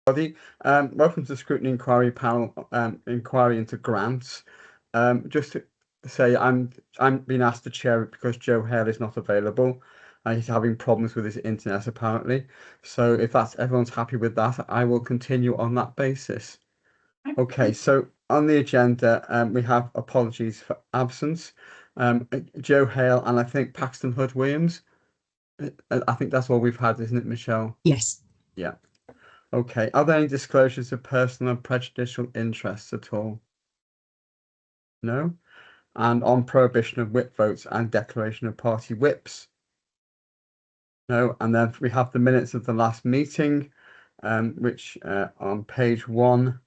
Everybody. Welcome to the Scrutiny Inquiry Panel, inquiry into grants. Just to say, I'm being asked to chair it because Joe Hale is not available. He's having problems with his internet apparently. So if everyone's happy with that, I will continue on that basis. Okay, so on the agenda, we have apologies for absence. Joe Hale and I think Paxton Hood Williams. I think that's all we've had, isn't it, Michelle? Yes. Yeah. Okay. Are there any disclosures of personal and prejudicial interests at all? No. And on prohibition of whip votes and declaration of party whips? No. And then we have the minutes of the last meeting, which on page 1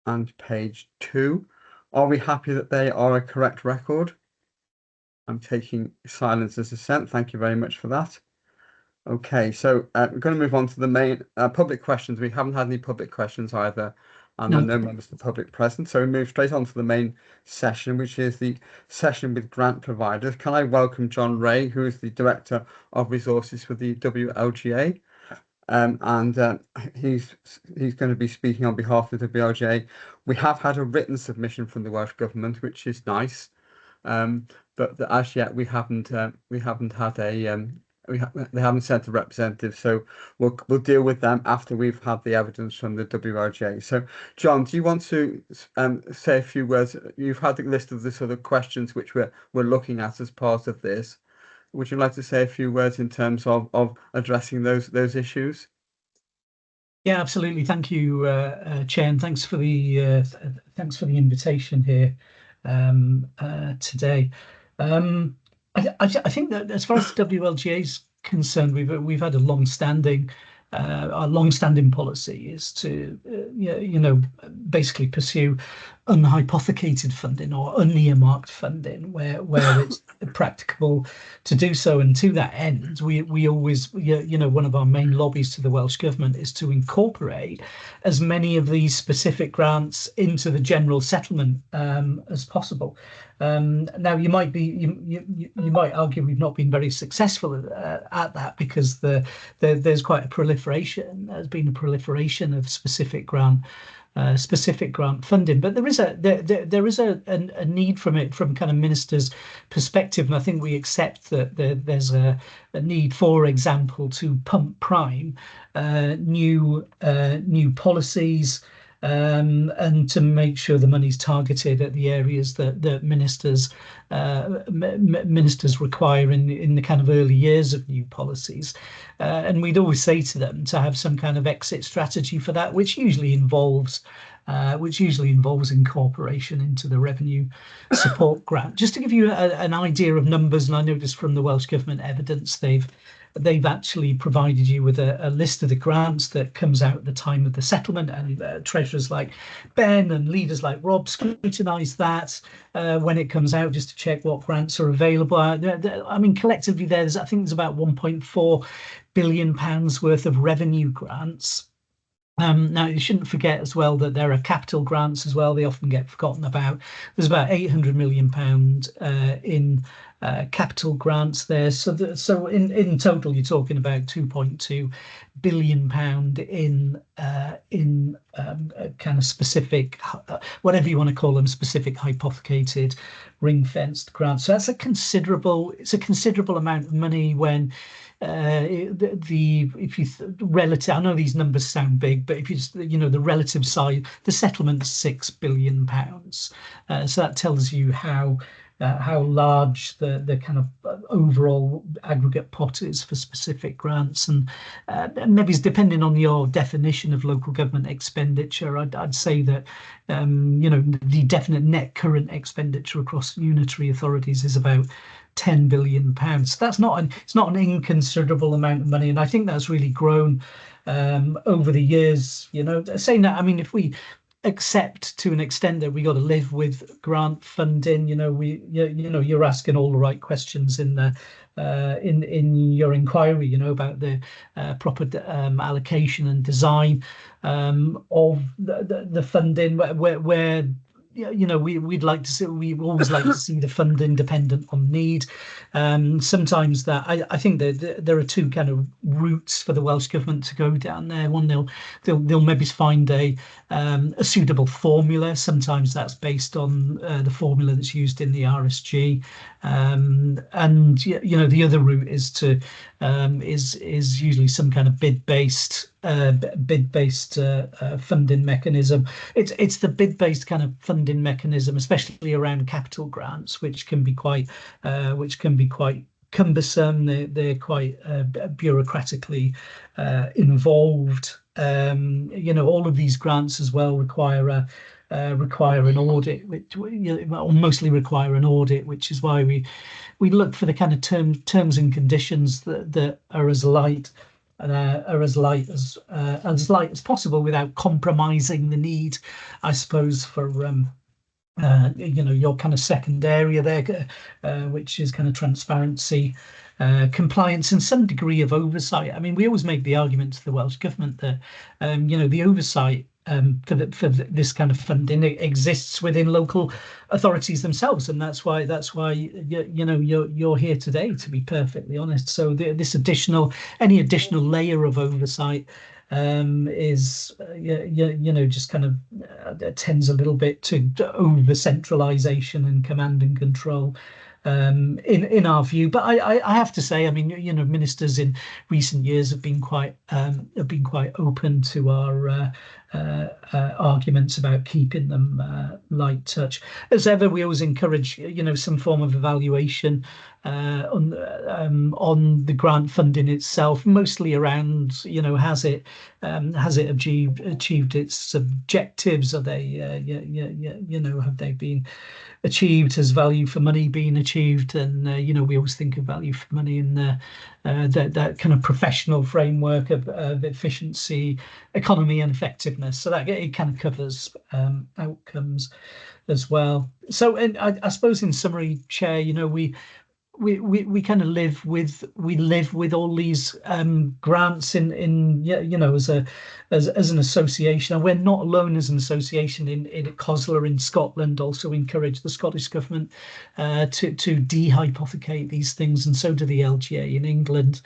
and page 2. Are we happy that they are a correct record? I'm taking silence as assent. Thank you very much for that. Okay, so we're going to move on to the main public questions. We haven't had any public questions either, and there are no members of the public present. So we move straight on to the main session, which is the session with grant providers. Can I welcome John Ray, who is the Director of Resources for the WLGA? And he's going to be speaking on behalf of the WLGA. We have had a written submission from the Welsh Government, which is nice, but as yet we haven't had a they haven't sent a representative, so we'll deal with them after we've had the evidence from the WRJ. So, John, do you want to say a few words? You've had the list of the sort of questions which we're looking at as part of this. Would you like to say a few words in terms of addressing those issues? Yeah, absolutely. Thank you, Chair, and thanks for the invitation here today. I think that as far as the WLGA is concerned, we've had a long-standing our long-standing policy is to basically pursue unhypothecated funding or unearmarked funding where it's practicable to do so. And to that end, we always, one of our main lobbies to the Welsh Government is to incorporate as many of these specific grants into the general settlement as possible. Now you might argue we've not been very successful at that because there's quite a proliferation. There's been a proliferation of specific grant funding, but there is a need from it from kind of ministers' perspective, and I think we accept that there's a need, for example, to pump prime new policies. And to make sure the money's targeted at the areas that ministers require in the kind of early years of new policies. And we'd always say to them to have some kind of exit strategy for that, which usually involves incorporation into the revenue support grant. Just to give you an idea of numbers, and I noticed from the Welsh Government evidence they've actually provided you with a list of the grants that comes out at the time of the settlement, and treasurers like Ben and leaders like Rob scrutinise that when it comes out, just to check what grants are available. I mean, collectively I think there's about £1.4 billion worth of revenue grants. Now, you shouldn't forget as well that there are capital grants as well. They often get forgotten about. There's about £800 million in capital grants there. So in total, you're talking about £2.2 billion in kind of specific, whatever you want to call them, specific hypothecated ring-fenced grants. So that's a considerable amount of money when. If you relative, I know these numbers sound big, but if you just, the relative size, the settlement's £6 billion. So that tells you how large the kind of overall aggregate pot is for specific grants, and maybe depending on your definition of local government expenditure, I'd say that the definite net current expenditure across unitary authorities is about £10 billion. So that's it's not an inconsiderable amount of money, and I think that's really grown over the years. Saying that, I mean, if we accept to an extent that we got to live with grant funding, you're asking all the right questions in the in your inquiry, about the proper allocation and design of the funding, where we'd like to see, we always like to see the fund independent on need. Sometimes that I think that there are two kind of routes for the Welsh government to go down there. One, they'll maybe find a suitable formula. Sometimes that's based on the formula that's used in the RSG, and the other route is to is usually some kind of bid-based funding mechanism. It's the bid-based kind of funding mechanism, especially around capital grants, which can be quite cumbersome. They're quite bureaucratically involved. All of these grants as well require an audit, which mostly require an audit, which is why we look for the kind of terms and conditions that are as light as possible without compromising the need, I suppose, for your kind of second area there, which is kind of transparency, compliance, and some degree of oversight. I mean, we always make the argument to the Welsh government that the oversight for this kind of funding exists within local authorities themselves, and that's why you're here today, to be perfectly honest. So any additional layer of oversight is just kind of tends a little bit to over centralization and command and control, in our view. But I have to say, I mean, ministers in recent years have been quite open to our arguments about keeping them light touch. As ever, we always encourage some form of evaluation on the grant funding itself, mostly around has it achieved its objectives? Are they have they been achieved? Has value for money been achieved? And we always think of value for money in that kind of professional framework of efficiency, economy, and effectiveness. So that it kind of covers outcomes as well. So, and I suppose in summary, Chair, we kind of live with all these grants in as an association, and we're not alone as an association in COSLA in Scotland. Also encourage the Scottish government to dehypothecate these things, and so do the LGA in England.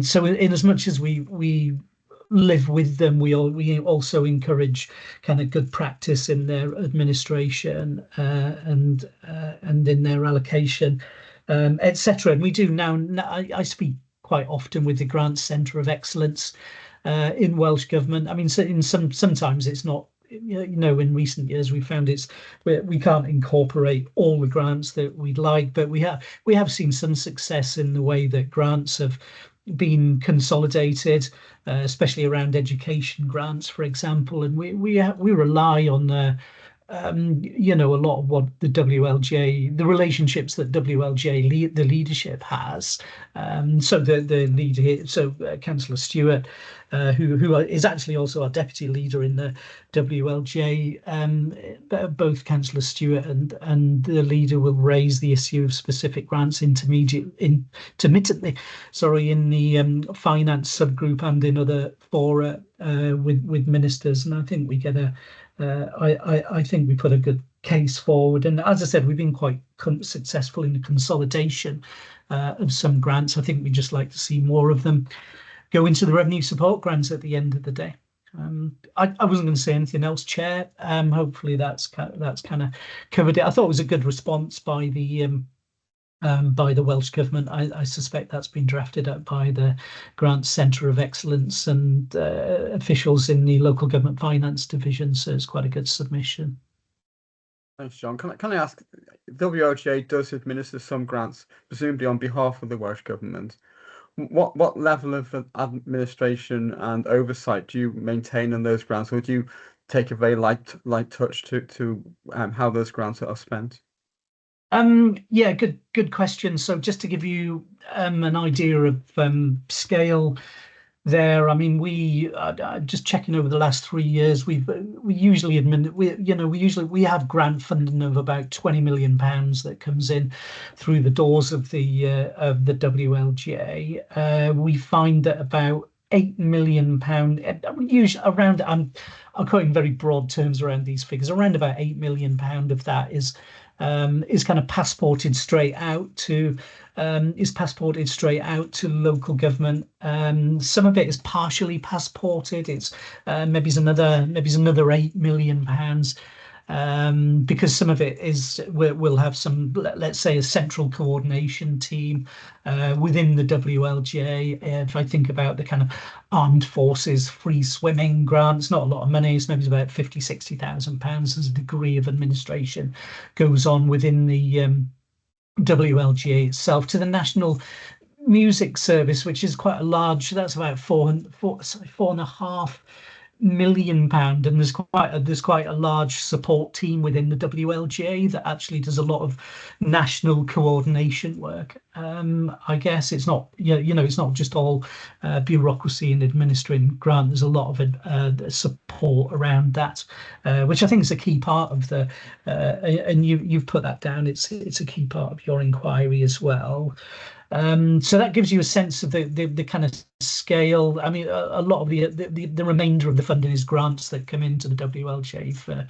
So in as much as we live with them, we also encourage kind of good practice in their administration and in their allocation, etc. And we do now. I speak quite often with the Grants Centre of Excellence in Welsh Government. I mean, so sometimes it's not. In recent years, we found we can't incorporate all the grants that we'd like, but we have seen some success in the way that grants have been consolidated, especially around education grants, for example. And we rely on a lot of what the WLJ, the relationships that WLJ the leadership has. So the leader here, Councillor Stewart, who is actually also our deputy leader in the WLJ. Both Councillor Stewart and the leader will raise the issue of specific grants intermittently, in the finance subgroup and in other fora with ministers. And I think we get I think we put a good case forward. And as I said, we've been quite successful in the consolidation of some grants. I think we'd just like to see more of them go into the revenue support grants at the end of the day. I wasn't going to say anything else, Chair. Hopefully that's kind of covered it. I thought it was a good response by the Welsh Government. I suspect that's been drafted up by the Grants Centre of Excellence and officials in the Local Government Finance Division, so it's quite a good submission. Thanks, John. Can I ask, WLGA does administer some grants, presumably on behalf of the Welsh Government. What level of administration and oversight do you maintain on those grants, or do you take a very light touch to how those grants are spent? Yeah, good question. So just to give you an idea of scale there, I mean, we just checking over the last 3 years, we usually have grant funding of about £20 million that comes in through the doors of the WLGA. We find that about £8 million. Usually around, I'm quoting very broad terms around these figures. Around about £8 million of that is kind of passported straight out to local government. Some of it is partially passported. It's maybe another £8 million. Because some of it is we'll have some, let's say, a central coordination team within the WLGA. If I think about the kind of armed forces free swimming grants, not a lot of money, it's maybe about 50, £60,000 as a degree of administration goes on within the WLGA itself. To the National Music Service, which is quite a large, that's about £4.5 million, and there's quite a large support team within the WLGA that actually does a lot of national coordination work. I guess it's not, it's not just all bureaucracy and administering grant. There's a lot of support around that, which I think is a key part of and you've put that down. It's a key part of your inquiry as well. So that gives you a sense of the kind of scale. I mean, a lot of the remainder of the funding is grants that come into the WLJ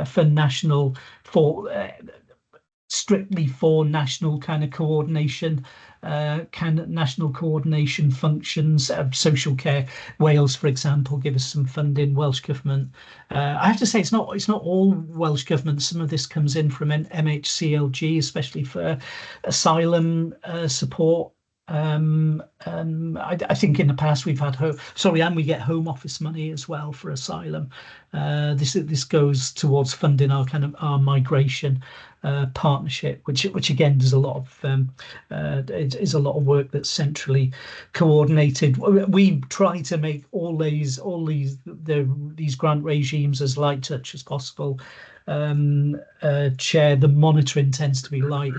for national, strictly for national kind of coordination, national coordination functions. Social care, Wales, for example, give us some funding. Welsh government. I have to say it's not all Welsh government. Some of this comes in from MHCLG, especially for asylum support. I think in the past we've had and we get Home Office money as well for asylum. This goes towards funding our migration partnership, which again does a lot of it is a lot of work that's centrally coordinated. We try to make all these grant regimes as light touch as possible. Chair, the monitoring tends to be light.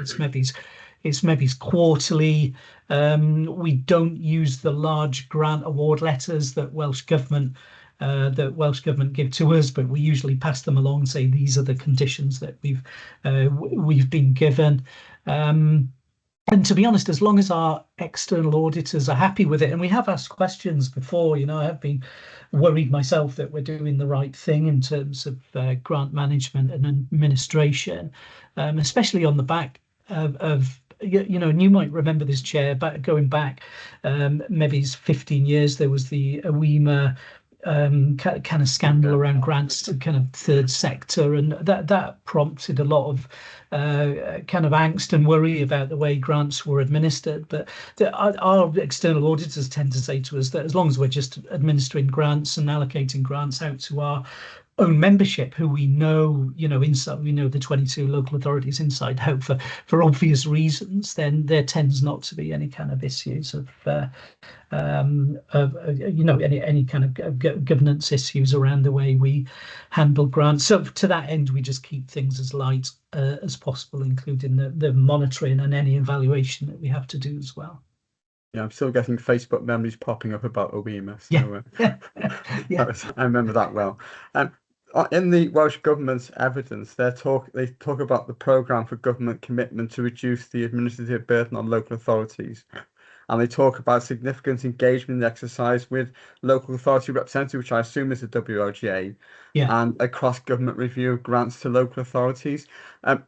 It's maybe quarterly. We don't use the large grant award letters that Welsh government give to us, but we usually pass them along, say these are the conditions that we've been given. And to be honest, as long as our external auditors are happy with it, and we have asked questions before, I have been worried myself that we're doing the right thing in terms of grant management and administration, especially on the back of and you might remember this, Chair, but going back maybe 15 years, there was the AWEMA kind of scandal around grants to kind of third sector, and that prompted a lot of kind of angst and worry about the way grants were administered. But our external auditors tend to say to us that as long as we're just administering grants and allocating grants out to our own membership, who we know, inside, we know the 22 local authorities inside Hope for obvious reasons, then there tends not to be any kind of issues of any kind of governance issues around the way we handle grants. So to that end, we just keep things as light as possible, including the monitoring and any evaluation that we have to do as well. Yeah, I'm still getting Facebook memories popping up about AWEMA. So, yeah. I remember that well. In the Welsh Government's evidence, they talk about the programme for government commitment to reduce the administrative burden on local authorities. And they talk about significant engagement and exercise with local authority representatives, which I assume is the WLGA, and a cross-government review of grants to local authorities. But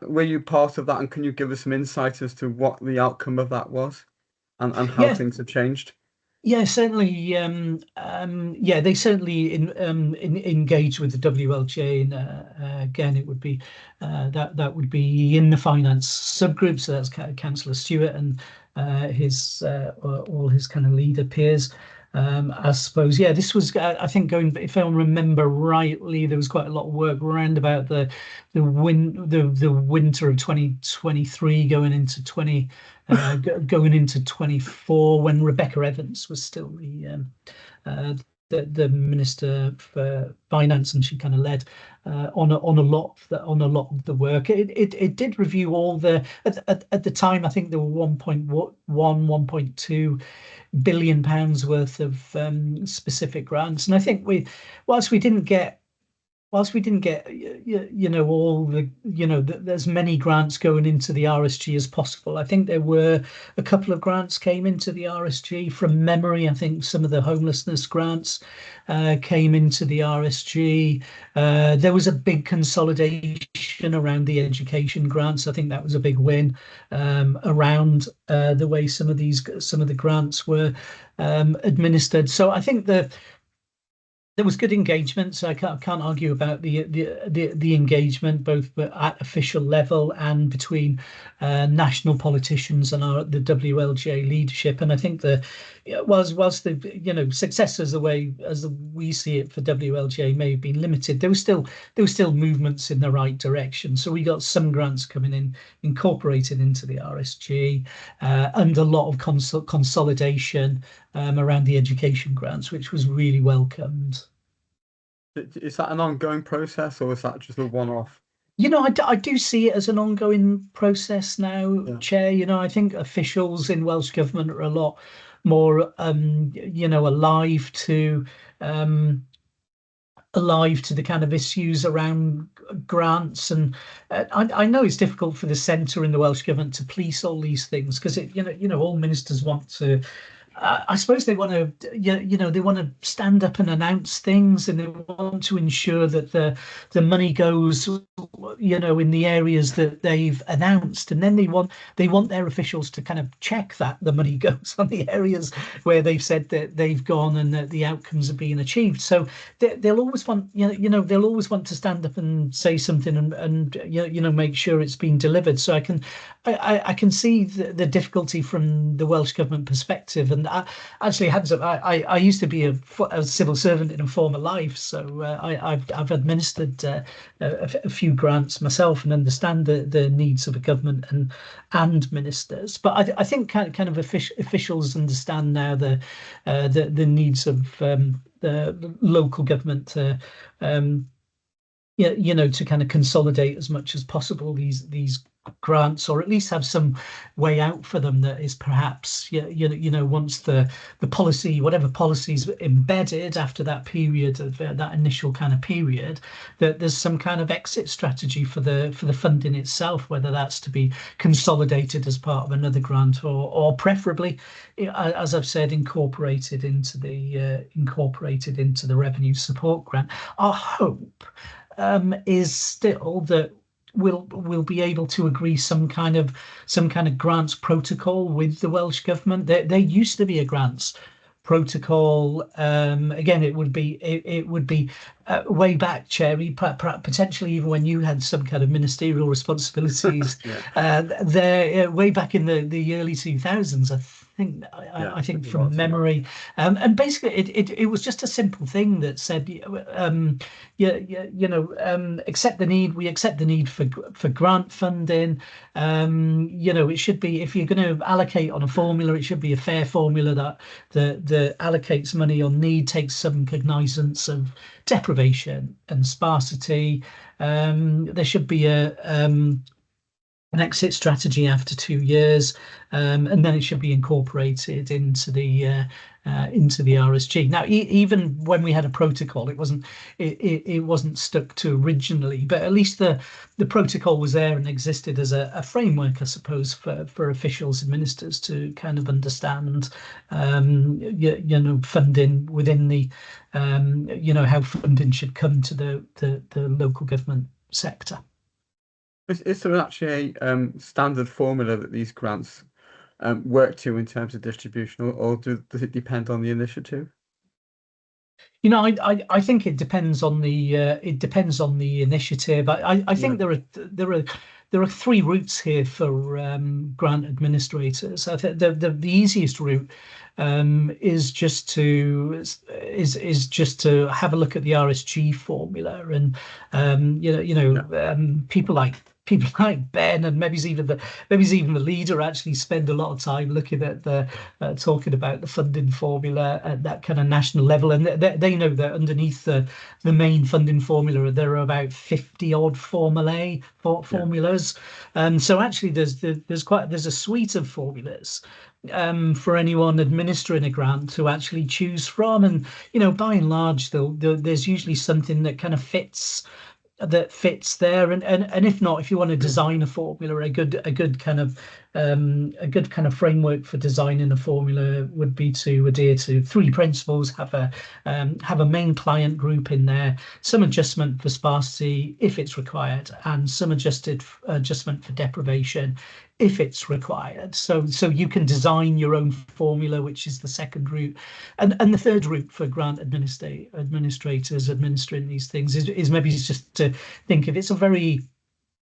were you part of that, and can you give us some insight as to what the outcome of that was and how things have changed? Yeah, certainly. They certainly engage with the WLJ, and again, it would be that would be in the finance subgroup. So that's Councillor Stewart and all his kind of leader peers. I suppose, this was, I think, if I remember rightly, there was quite a lot of work around about the winter of 2023 going into 24, when Rebecca Evans was still the Minister for Finance, and she kind of led on a lot of the work. It did review all at the time. I think there were 1.2 billion pounds worth of specific grants, and I think whilst we didn't get whilst we didn't get all the there's many grants going into the RSG as possible. I think there were a couple of grants came into the RSG from memory. I think some of the homelessness grants came into the RSG. There was a big consolidation around the education grants. I think that was a big win around the way some of the grants were administered. So I think there was good engagement, so I can't argue about the engagement both at official level and between national politicians and the WLGA leadership. And I think whilst the success as we see it for WLGA may have been limited, there was still movements in the right direction. So we got some grants coming in incorporated into the RSG, and a lot of consolidation around the education grants, which was really welcomed. Is that an ongoing process, or is that just a one-off? I do see it as an ongoing process now, Yeah. Chair. I think officials in Welsh Government are a lot more, um, alive to the kind of issues around grants. And I know it's difficult for the centre in the Welsh Government to police all these things because all ministers want to. I suppose they want to, they want to stand up and announce things, and they want to ensure that the money goes, in the areas that they've announced, and then they want their officials to kind of check that the money goes on the areas where they've said that they've gone and that the outcomes are being achieved. So they'll always want, they'll always want to stand up and say something and make sure it's been delivered. So I can see the difficulty from the Welsh Government perspective. And actually, hands up, I used to be a civil servant in a former life, so I've administered a few grants myself and understand the needs of a government and ministers. But I think kind of officials understand now the needs of the local government to to kind of consolidate as much as possible these grants, or at least have some way out for them that is perhaps once the policy, whatever policies embedded after that period of that initial kind of period, that there's some kind of exit strategy for the funding itself, whether that's to be consolidated as part of another grant or preferably, as I've said, incorporated into the revenue support grant. Our hope is still that we'll be able to agree some kind of grants protocol with the Welsh Government. There used to be a grants protocol. Again, it would be way back, Cherry, potentially even when you had some kind of ministerial responsibilities. Yeah. There, way back in the early 2000s, I think from memory, and basically it was just a simple thing that said, accept the need. We accept the need for grant funding. It should be, if you're going to allocate on a formula, it should be a fair formula that allocates money on need, takes some cognizance of deprivation and sparsity. There should be an exit strategy after 2 years, and then it should be incorporated into the RSG. Now, even when we had a protocol, it wasn't stuck to originally, but at least the protocol was there and existed as a framework, I suppose, for officials and ministers to kind of understand, funding within the, how funding should come to the local government sector. Is there actually a standard formula that these grants work to in terms of distribution, or does it depend on the initiative? I think it depends on the initiative. I think there are three routes here for grant administrators. I think the easiest route is just to have a look at the RSG formula, and people like Ben, and maybe even the leader, actually spend a lot of time looking at talking about the funding formula at that kind of national level, and they know that underneath the main funding formula there are about 50 odd formulas. So actually there's a suite of formulas for anyone administering a grant to actually choose from. And by and large, though, there's usually something that kind of fits there. And if not, if you want to design a formula, a good kind of framework for designing a formula would be to adhere to three principles: have a main client group in there, some adjustment for sparsity if it's required, and some adjustment for deprivation if it's required. So you can design your own formula, which is the second route. And the third route for grant administrators administering these things is maybe just to think if it's a very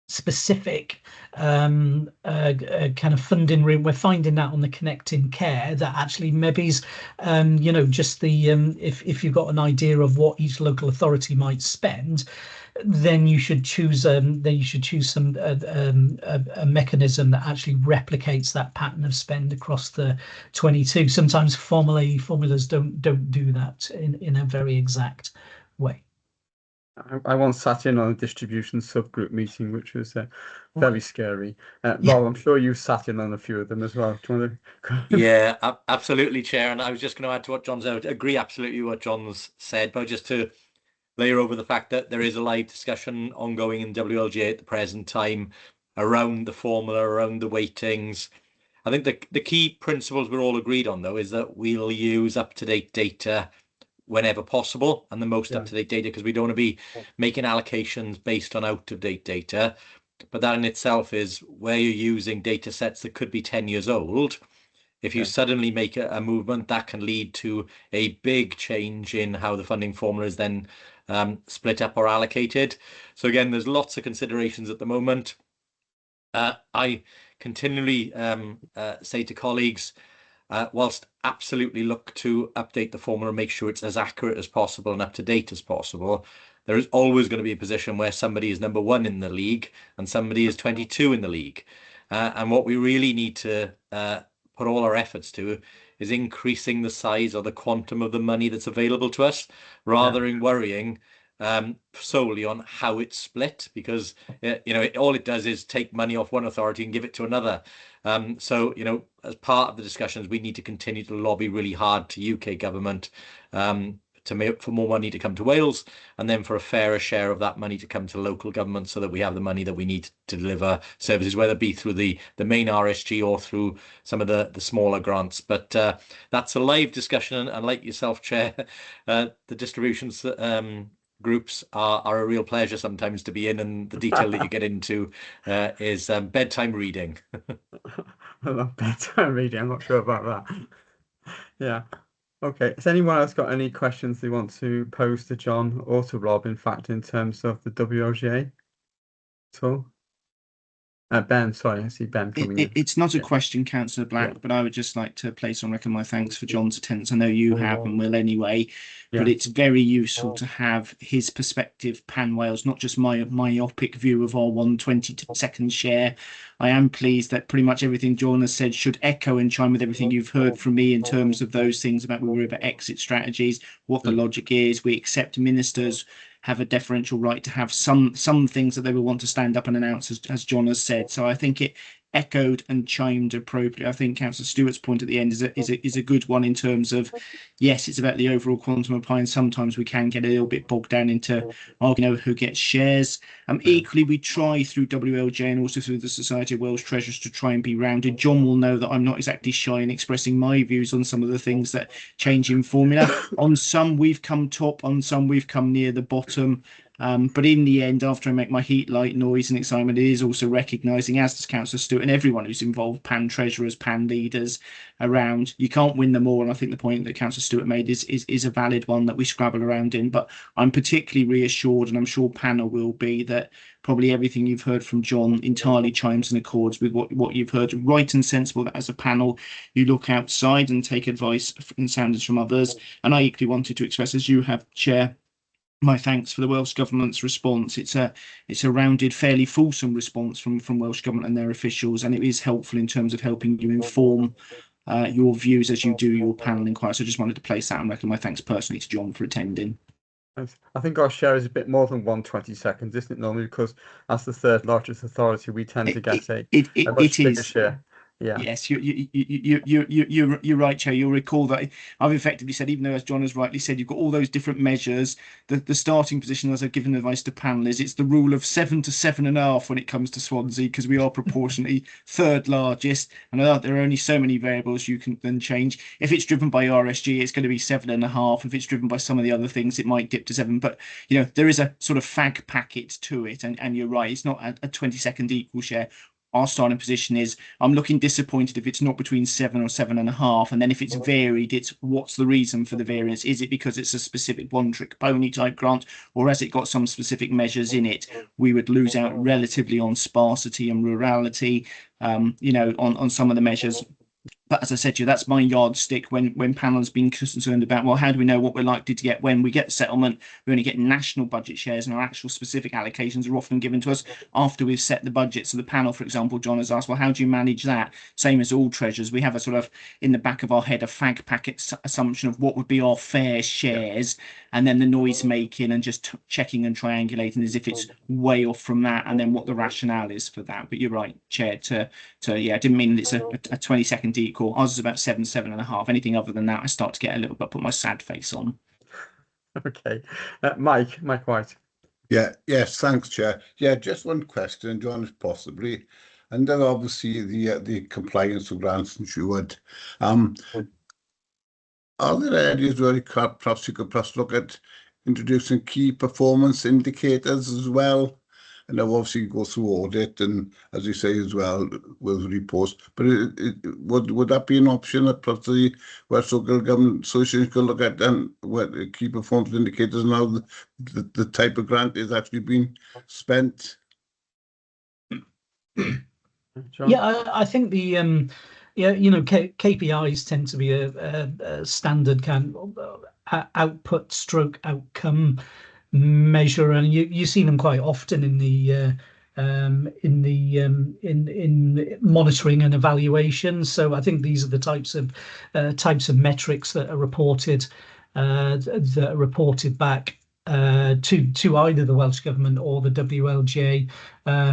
specific kind of funding route. We're finding that on the Connecting Care that actually maybe's just the if you've got an idea of what each local authority might spend, then you should choose some a mechanism that actually replicates that pattern of spend across the 22. Sometimes formulas don't do that in a very exact way. I once sat in on a distribution subgroup meeting, which was very scary. Rob, Yeah. I'm sure you sat in on a few of them as well. Do you want to? Yeah, absolutely, Chair. And I was just going to add to what John's out. Agree absolutely what John's said, but just to layer over the fact that there is a live discussion ongoing in WLGA at the present time around the formula, around the weightings. I think the key principles we're all agreed on, though, is that we'll use up-to-date data whenever possible, and the most up-to-date data, because we don't want to be making allocations based on out-of-date data. But that in itself is where you're using data sets that could be 10 years old. If you suddenly make a movement, that can lead to a big change in how the funding formula is then split up or allocated. So again, there's lots of considerations at the moment. I continually say to colleagues, whilst absolutely look to update the formula and make sure it's as accurate as possible and up to date as possible, there is always going to be a position where somebody is number 1 in the league and somebody is 22 in the league. And what we really need to put all our efforts to is increasing the size or the quantum of the money that's available to us, rather than worrying solely on how it's split, because all it does is take money off one authority and give it to another. So as part of the discussions, we need to continue to lobby really hard to UK government for more money to come to Wales, and then for a fairer share of that money to come to local government, so that we have the money that we need to deliver services, whether it be through the main RSG or through some of the smaller grants. But that's a live discussion, and like yourself, Chair, the distributions groups are a real pleasure sometimes to be in, and the detail that you get into is bedtime reading. I love bedtime reading. I'm not sure about that. Yeah. Okay. Has anyone else got any questions they want to pose to John or to Rob, in fact, in terms of the WLGA at all? Ben, sorry, I see Ben coming in. It's not a question, Councillor Black, but I would just like to place on record my thanks for John's attendance. I know you have and will anyway, but it's very useful to have his perspective pan Wales, not just my myopic view of our 1/22nd share. I am pleased that pretty much everything John has said should echo and chime with everything you've heard from me in terms of those things about river exit strategies, what the logic is. We accept ministers have a deferential right to have some things that they will want to stand up and announce, as John has said. So I think it echoed and chimed appropriately. I think Councillor Stewart's point at the end is a good one, in terms of, yes, it's about the overall quantum of pie, and sometimes we can get a little bit bogged down into arguing over who gets shares. Equally, we try through WLJ and also through the Society of Welsh Treasurers to try and be rounded. John will know that I'm not exactly shy in expressing my views on some of the things that change in formula. On some we've come top, on some we've come near the bottom. But in the end, after I make my heat, light, noise and excitement, it is also recognising, as does Councillor Stewart and everyone who's involved, pan treasurers, pan leaders around, you can't win them all. And I think the point that Councillor Stewart made is a valid one that we scrabble around in. But I'm particularly reassured, and I'm sure panel will be, that probably everything you've heard from John entirely chimes and accords with what you've heard. Right and sensible that as a panel you look outside and take advice and soundings from others. And I equally wanted to express, as you have, Chair, my thanks for the Welsh Government's response. It's a rounded, fairly fulsome response from Welsh Government and their officials, and it is helpful in terms of helping you inform your views as you do your panel inquiry. So I just wanted to place that on record. My thanks personally to John for attending. I think our share is a bit more than 1/22, isn't it, normally? Because as the third largest authority, we tend to get a much bigger share. Yeah. Yes, you're right, Chair. You'll recall that I've effectively said, even though, as John has rightly said, you've got all those different measures. The starting position, as I've given advice to panel, is it's the rule of 7 to 7.5 when it comes to Swansea, because we are proportionately third largest, and there are only so many variables you can then change. If it's driven by RSG, it's going to be 7.5. If it's driven by some of the other things, it might dip to 7. But there is a sort of fag packet to it, and you're right, it's not a 20-second equal share. Our starting position is I'm looking disappointed if it's not between 7 or 7.5. And then if it's varied, it's what's the reason for the variance? Is it because it's a specific one-trick pony type grant, or has it got some specific measures in it? We would lose out relatively on sparsity and rurality, on some of the measures. But as I said to you, that's my yardstick when panel has been concerned about, well, how do we know what we're likely to get when we get settlement? We only get national budget shares, and our actual specific allocations are often given to us after we've set the budget. So the panel, for example, John has asked, well, how do you manage that? Same as all treasures. We have a sort of, in the back of our head, a fag packet assumption of what would be our fair shares, and then the noise making and just checking and triangulating as if it's way off from that, and then what the rationale is for that. But you're right, Chair, I didn't mean it's a 20-second equal. Ours is about 7.5. Anything other than that, I start to get a little bit, put my sad face on. Okay. Mike White. Yes, thanks, Chair. Just one question, John, if possibly. And then obviously the compliance with grants insured. Are there areas where perhaps you could look at introducing key performance indicators as well? And obviously go through audit and, as you say as well, with reports. But would that be an option that perhaps the West Local Government Association could look at, and what key performance indicators now the type of grant is actually being spent? John? Yeah, I think the KPIs tend to be a standard kind of output stroke outcome measure, and you see them quite often in the in monitoring and evaluation. So I think these are the types of metrics that are reported back to either the Welsh Government or the WLGA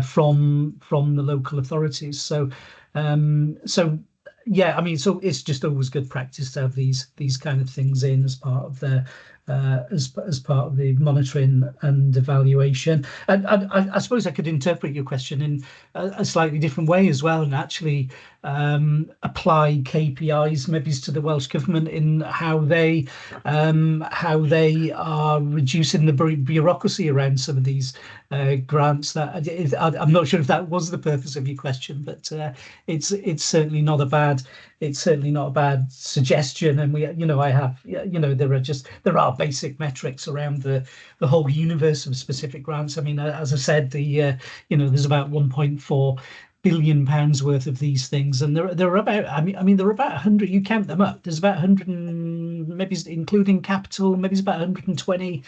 from the local authorities. So yeah, I mean, so it's just always good practice to have these kind of things in as part of the as part of the monitoring and evaluation. And I suppose I could interpret your question in a slightly different way as well, and actually apply KPIs maybe to the Welsh Government in how they are reducing the bureaucracy around some of these grants. I'm not sure if that was the purpose of your question, but it's certainly not a bad suggestion. And there are basic metrics around the whole universe of specific grants. I mean, as I said, there's about 1.4 billion pounds worth of these things, and there are about there are about 100. You count them up. There's about 100, maybe including capital, maybe it's about 120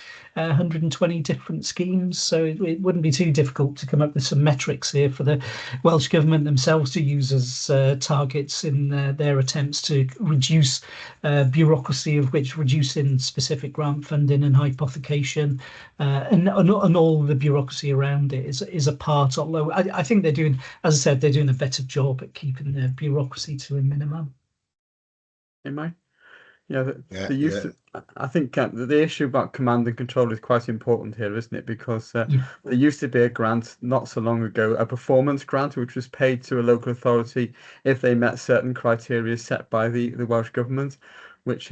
different schemes. So it wouldn't be too difficult to come up with some metrics here for the Welsh Government themselves to use as targets in their attempts to reduce bureaucracy, of which reducing specific grant funding and hypothecation and all the bureaucracy around it is a part. Although I think they're doing, as I said, they're doing a better job at keeping the bureaucracy to a minimum. Am I? Yeah, I think the issue about command and control is quite important here, isn't it? Because there used to be a grant not so long ago, a performance grant, which was paid to a local authority if they met certain criteria set by the Welsh Government, which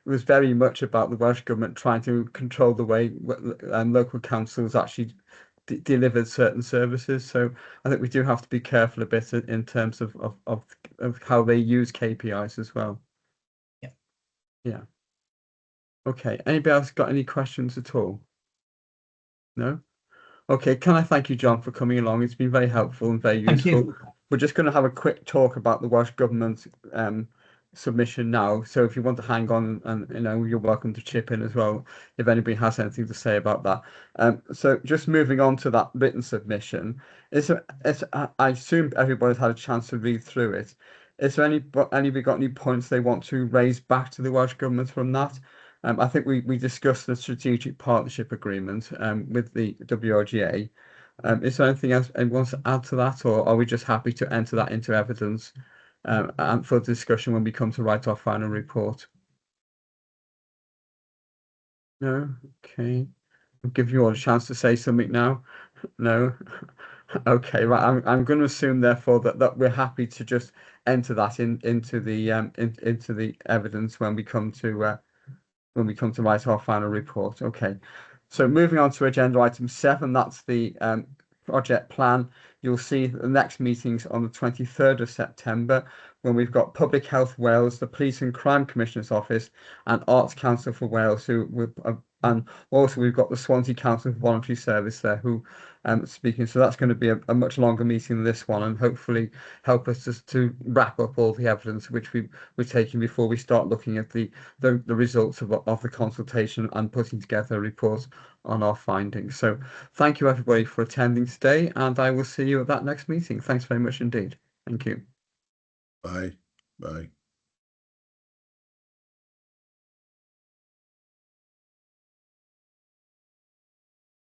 was very much about the Welsh Government trying to control the way local councils actually delivered certain services. So I think we do have to be careful a bit in terms of how they use KPIs as well. Yeah. Okay. Anybody else got any questions at all? No? Okay. Can I thank you, John, for coming along? It's been very helpful and very useful. Thank you. We're just going to have a quick talk about the Welsh Government submission now. So if you want to hang on, and you're welcome to chip in as well if anybody has anything to say about that. So just moving on to that written submission, I assume everybody's had a chance to read through it. Is there anybody got any points they want to raise back to the Welsh Government from that? I think we discussed the strategic partnership agreement with the WRGA. Is there anything else anyone wants to add to that, or are we just happy to enter that into evidence and for discussion when we come to write our final report? No? Okay. I'll give you all a chance to say something now. No? Okay, right. I'm going to assume therefore that we're happy to just enter that into the evidence when we come to write our final report. Okay. So moving on to agenda item 7, that's the project plan. You'll see the next meetings on the 23rd of September, when we've got Public Health Wales, the Police and Crime Commissioner's Office, and Arts Council for Wales, and also we've got the Swansea Council for Voluntary Service there who speaking. So that's going to be a much longer meeting than this one, and hopefully help us just to wrap up all the evidence which we're taking before we start looking at the results of the consultation and putting together a report on our findings. So thank you everybody for attending today, and I will see you at that next meeting. Thanks very much indeed. Thank you. Bye. Bye.